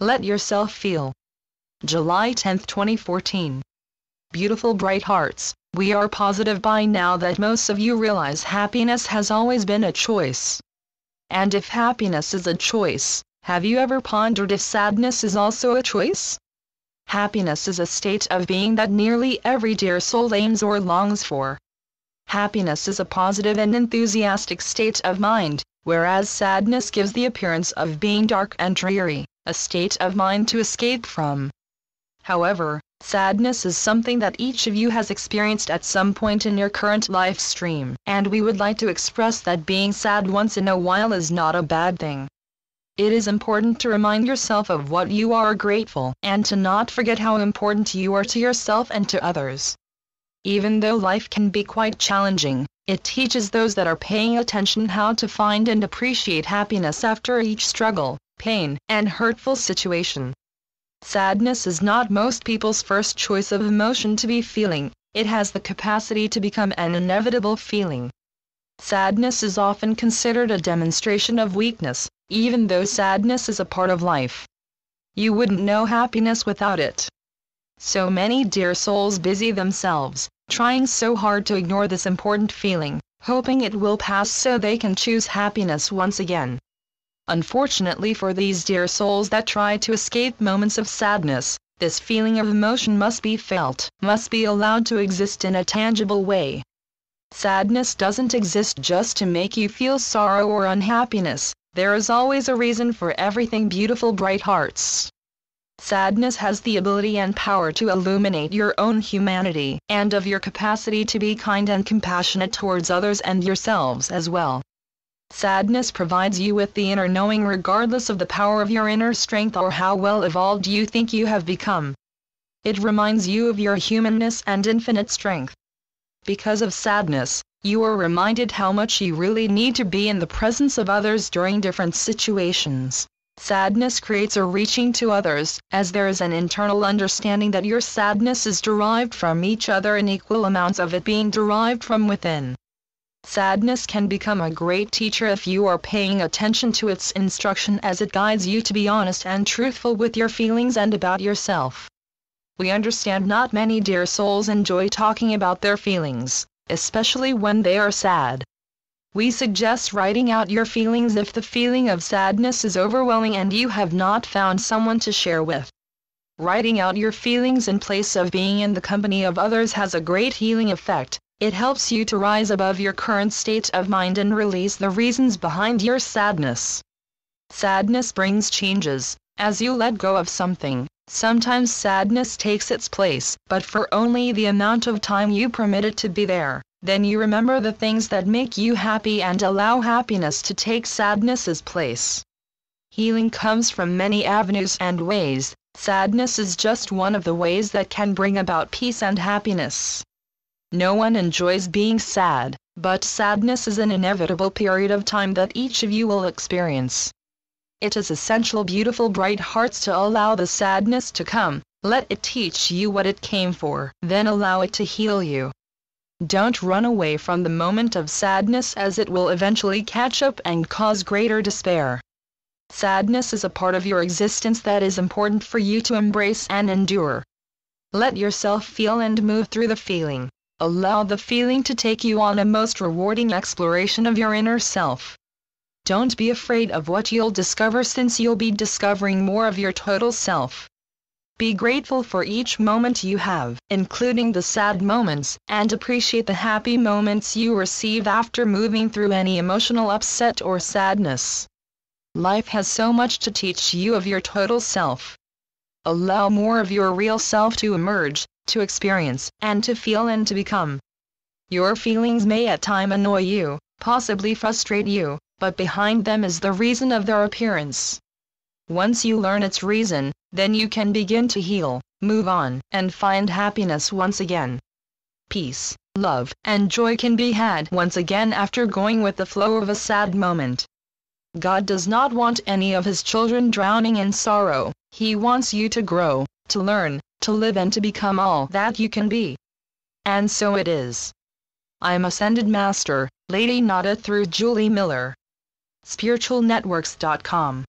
Let yourself feel. July 10, 2014. Beautiful bright hearts, we are positive by now that most of you realize happiness has always been a choice. And if happiness is a choice, have you ever pondered if sadness is also a choice? Happiness is a state of being that nearly every dear soul aims or longs for. Happiness is a positive and enthusiastic state of mind, whereas sadness gives the appearance of being dark and dreary, a state of mind to escape from. However, sadness is something that each of you has experienced at some point in your current life stream, and we would like to express that being sad once in a while is not a bad thing. It is important to remind yourself of what you are grateful and to not forget how important you are to yourself and to others. Even though life can be quite challenging, it teaches those that are paying attention how to find and appreciate happiness after each struggle, pain, and hurtful situation. Sadness is not most people's first choice of emotion to be feeling. It has the capacity to become an inevitable feeling. Sadness is often considered a demonstration of weakness, even though sadness is a part of life. You wouldn't know happiness without it. So many dear souls busy themselves, trying so hard to ignore this important feeling, hoping it will pass so they can choose happiness once again. Unfortunately for these dear souls that try to escape moments of sadness, this feeling of emotion must be felt, must be allowed to exist in a tangible way. Sadness doesn't exist just to make you feel sorrow or unhappiness. There is always a reason for everything, beautiful bright hearts. Sadness has the ability and power to illuminate your own humanity, and of your capacity to be kind and compassionate towards others and yourselves as well. Sadness provides you with the inner knowing regardless of the power of your inner strength or how well evolved you think you have become. It reminds you of your humanness and infinite strength. Because of sadness, you are reminded how much you really need to be in the presence of others during different situations. Sadness creates a reaching to others, as there is an internal understanding that your sadness is derived from each other in equal amounts of it being derived from within. Sadness can become a great teacher if you are paying attention to its instruction as it guides you to be honest and truthful with your feelings and about yourself. We understand not many dear souls enjoy talking about their feelings, especially when they are sad. We suggest writing out your feelings if the feeling of sadness is overwhelming and you have not found someone to share with. Writing out your feelings in place of being in the company of others has a great healing effect. It helps you to rise above your current state of mind and release the reasons behind your sadness. Sadness brings changes. As you let go of something, sometimes sadness takes its place, but for only the amount of time you permit it to be there. Then you remember the things that make you happy and allow happiness to take sadness's place. Healing comes from many avenues and ways. Sadness is just one of the ways that can bring about peace and happiness. No one enjoys being sad, but sadness is an inevitable period of time that each of you will experience. It is essential, beautiful bright hearts, to allow the sadness to come. Let it teach you what it came for, then allow it to heal you. Don't run away from the moment of sadness, as it will eventually catch up and cause greater despair. Sadness is a part of your existence that is important for you to embrace and endure. Let yourself feel and move through the feeling. Allow the feeling to take you on a most rewarding exploration of your inner self. Don't be afraid of what you'll discover, since you'll be discovering more of your total self. Be grateful for each moment you have, including the sad moments, and appreciate the happy moments you receive after moving through any emotional upset or sadness. Life has so much to teach you of your total self. Allow more of your real self to emerge, to experience, and to feel and to become. Your feelings may at times annoy you, possibly frustrate you, but behind them is the reason of their appearance. Once you learn its reason, then you can begin to heal, move on, and find happiness once again. Peace, love, and joy can be had once again after going with the flow of a sad moment. God does not want any of His children drowning in sorrow. He wants you to grow, to learn, to live, and to become all that you can be. And so it is. I'm Ascended Master, Lady Nada, through Julie Miller. SpiritualNetworks.com